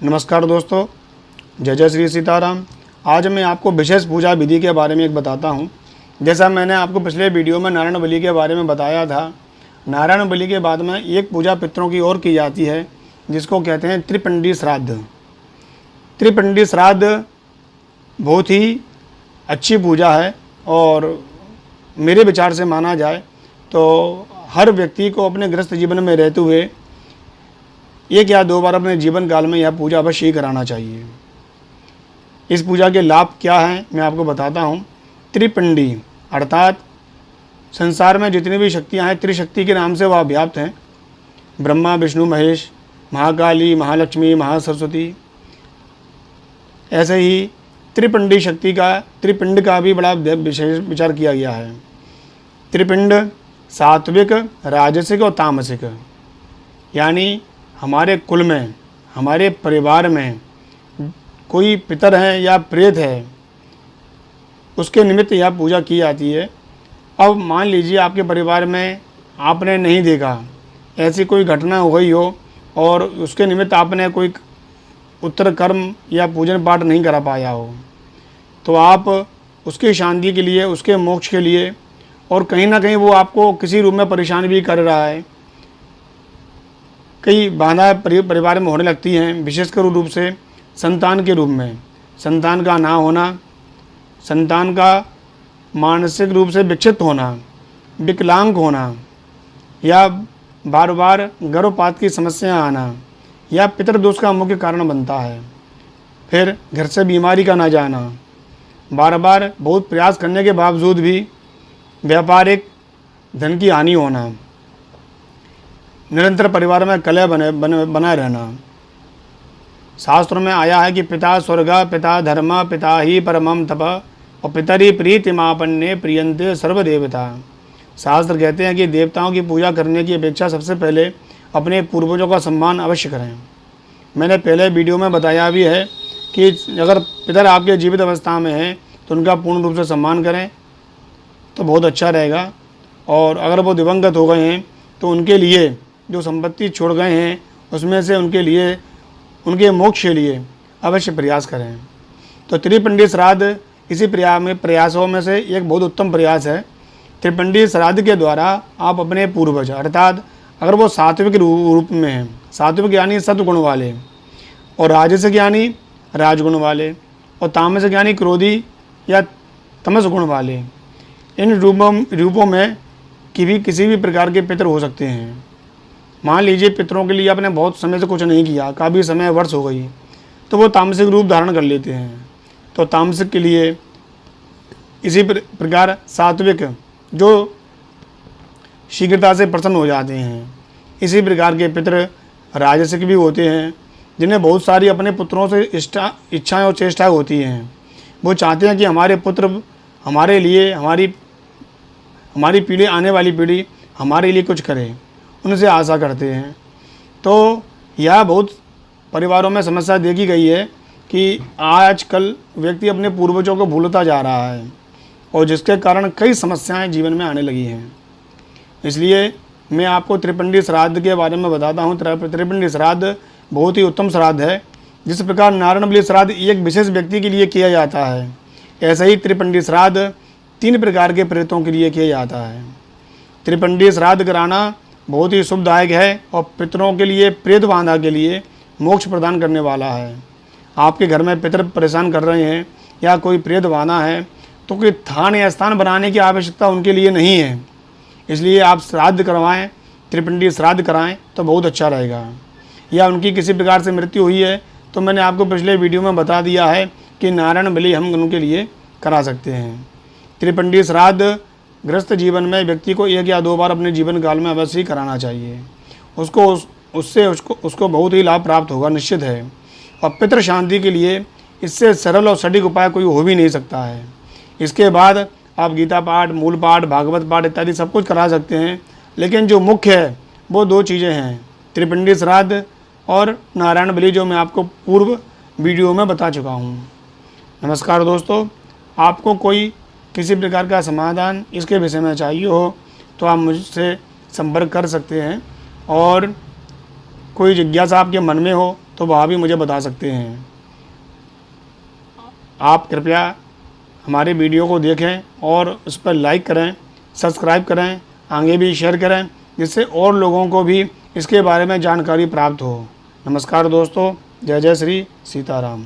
नमस्कार दोस्तों, जय जय श्री सीताराम। आज मैं आपको विशेष पूजा विधि के बारे में एक बताता हूँ। जैसा मैंने आपको पिछले वीडियो में नारायण बलि के बारे में बताया था, नारायण बलि के बाद में एक पूजा पितरों की और की जाती है जिसको कहते हैं त्रिपिंडी श्राद्ध। त्रिपिंडी श्राद्ध बहुत ही अच्छी पूजा है और मेरे विचार से माना जाए तो हर व्यक्ति को अपने गृहस्थ जीवन में रहते हुए एक या दो बार अपने जीवन काल में यह पूजा अवश्य ही कराना चाहिए। इस पूजा के लाभ क्या हैं मैं आपको बताता हूँ। त्रिपिंडी अर्थात संसार में जितनी भी शक्तियाँ हैं त्रिशक्ति के नाम से वह व्याप्त हैं। ब्रह्मा, विष्णु, महेश, महाकाली, महालक्ष्मी, महासरस्वती। ऐसे ही त्रिपिंडी शक्ति का, त्रिपिंड का भी बड़ा विशेष विचार किया गया है। त्रिपिंड सात्विक, राजसिक और तामसिक, यानी हमारे कुल में, हमारे परिवार में कोई पितर है या प्रेत है, उसके निमित्त यह पूजा की जाती है। अब मान लीजिए आपके परिवार में आपने नहीं देखा, ऐसी कोई घटना हो गई हो और उसके निमित्त आपने कोई उत्तर कर्म या पूजन पाठ नहीं करा पाया हो, तो आप उसकी शांति के लिए, उसके मोक्ष के लिए, और कहीं ना कहीं वो आपको किसी रूप में परेशान भी कर रहा है, कई बाधाएं परिवार में होने लगती हैं, विशेषकर रूप से संतान के रूप में। संतान का ना होना, संतान का मानसिक रूप से विक्षिप्त होना, विकलांग होना, या बार बार गर्भपात की समस्या आना, या पितृदोष का मुख्य कारण बनता है। फिर घर से बीमारी का ना जाना, बार बार बहुत प्रयास करने के बावजूद भी व्यापारिक धन की हानि होना, निरंतर परिवार में कलह बना रहना। शास्त्रों में आया है कि पिता स्वर्ग, पिता धर्म, पिता ही परमम तप और पितरी प्रीतिमापन्ने प्रियंते सर्वदेवता। शास्त्र कहते हैं कि देवताओं की पूजा करने की अपेक्षा सबसे पहले अपने पूर्वजों का सम्मान अवश्य करें। मैंने पहले वीडियो में बताया भी है कि अगर पितर आपके जीवित अवस्था में हैं तो उनका पूर्ण रूप से सम्मान करें तो बहुत अच्छा रहेगा। और अगर वो दिवंगत हो गए हैं तो उनके लिए जो संपत्ति छोड़ गए हैं उसमें से उनके लिए, उनके मोक्ष के लिए अवश्य प्रयास करें। तो त्रिपिंडी श्राद्ध इसी प्रयासों में से एक बहुत उत्तम प्रयास है। त्रिपिंडी श्राद्ध के द्वारा आप अपने पूर्वज, अर्थात अगर वो सात्विक रूप में हैं, सात्विक यानी सत्वगुण वाले, और राजसिक यानी राजगुण वाले, और तामसिक यानी क्रोधी या तमस गुण वाले, इन रूपों में किसी भी प्रकार के पितर हो सकते हैं। मान लीजिए पितरों के लिए आपने बहुत समय से कुछ नहीं किया, काफ़ी समय वर्ष हो गई, तो वो तामसिक रूप धारण कर लेते हैं। तो तामसिक के लिए इसी प्रकार सात्विक जो शीघ्रता से प्रसन्न हो जाते हैं, इसी प्रकार के पितर राजसिक भी होते हैं जिन्हें बहुत सारी अपने पुत्रों से इच्छाएं और चेष्टाएं होती हैं। वो चाहते हैं कि हमारे पुत्र हमारे लिए, हमारी पीढ़ी, आने वाली पीढ़ी हमारे लिए कुछ करे, उनसे आशा करते हैं। तो यह बहुत परिवारों में समस्या देखी गई है कि आजकल व्यक्ति अपने पूर्वजों को भूलता जा रहा है और जिसके कारण कई समस्याएं जीवन में आने लगी हैं। इसलिए मैं आपको त्रिपिंडी श्राद्ध के बारे में बताता हूँ। त्रिपिंडी श्राद्ध बहुत ही उत्तम श्राद्ध है। जिस प्रकार नारायण बलि श्राद्ध एक विशेष व्यक्ति के लिए किया जाता है, ऐसे ही त्रिपिंडी श्राद्ध 3 प्रकार के प्रेतों के लिए किया जाता है। त्रिपिंडी श्राद्ध कराना बहुत ही शुभदायक है और पितरों के लिए, प्रेत बांधा के लिए मोक्ष प्रदान करने वाला है। आपके घर में पितर परेशान कर रहे हैं या कोई प्रेत बांधा है तो कोई थान या स्थान बनाने की आवश्यकता उनके लिए नहीं है। इसलिए आप श्राद्ध करवाएं, त्रिपिंडी श्राद्ध कराएं तो बहुत अच्छा रहेगा। या उनकी किसी प्रकार से मृत्यु हुई है तो मैंने आपको पिछले वीडियो में बता दिया है कि नारायण बलि हम उनके लिए करा सकते हैं। त्रिपिंडी श्राद्ध गृहस्थ जीवन में व्यक्ति को 1 या 2 बार अपने जीवन काल में अवश्य ही कराना चाहिए। उसको बहुत ही लाभ प्राप्त होगा, निश्चित है। और पितृ शांति के लिए इससे सरल और सटीक उपाय कोई हो भी नहीं सकता है। इसके बाद आप गीता पाठ, मूल पाठ, भागवत पाठ इत्यादि सब कुछ करा सकते हैं, लेकिन जो मुख्य है वो 2 चीज़ें हैं, त्रिपिंडी श्राद्ध और नारायण बलि, जो मैं आपको पूर्व वीडियो में बता चुका हूँ। नमस्कार दोस्तों, आपको कोई किसी प्रकार का समाधान इसके विषय में चाहिए हो तो आप मुझसे संपर्क कर सकते हैं। और कोई जिज्ञासा आपके मन में हो तो तो वह भी मुझे बता सकते हैं। आप कृपया हमारे वीडियो को देखें और उस पर लाइक करें, सब्सक्राइब करें, आगे भी शेयर करें, जिससे और लोगों को भी इसके बारे में जानकारी प्राप्त हो। नमस्कार दोस्तों, जय जय श्री सीताराम।